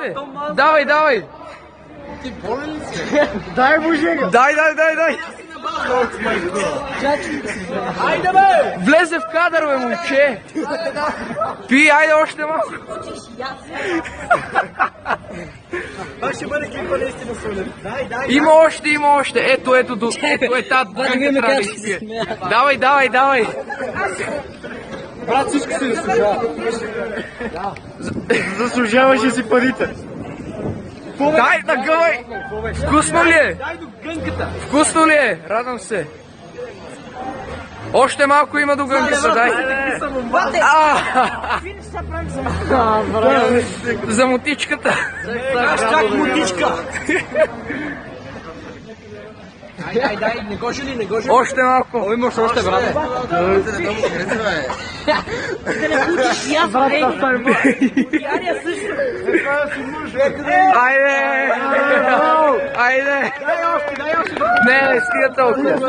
още! Давай, давай! Ти болен ли си? Дай му жега! Дай! Айде бе! Влезе в кадър, бе, момче! Пи, айде още малко! Това ще бъде клипа наистина солен. Дай! Има още! Ето е тази гънка трябва да изпие. Давай! Брат, всичко си заслужава. Заслужаваше си парите. Дай, нагъвай! Вкусно ли е? Дай до гънката. Вкусно ли е? Радвам се. Още малко има до гънката, дай. За мотичката. Как мотичка? Дай, не го жили. Още малко. Имаш още, брат. Да не му хареса, бе. Да не кучиш и аз, Ярия също. Айде! Не, стига толкова.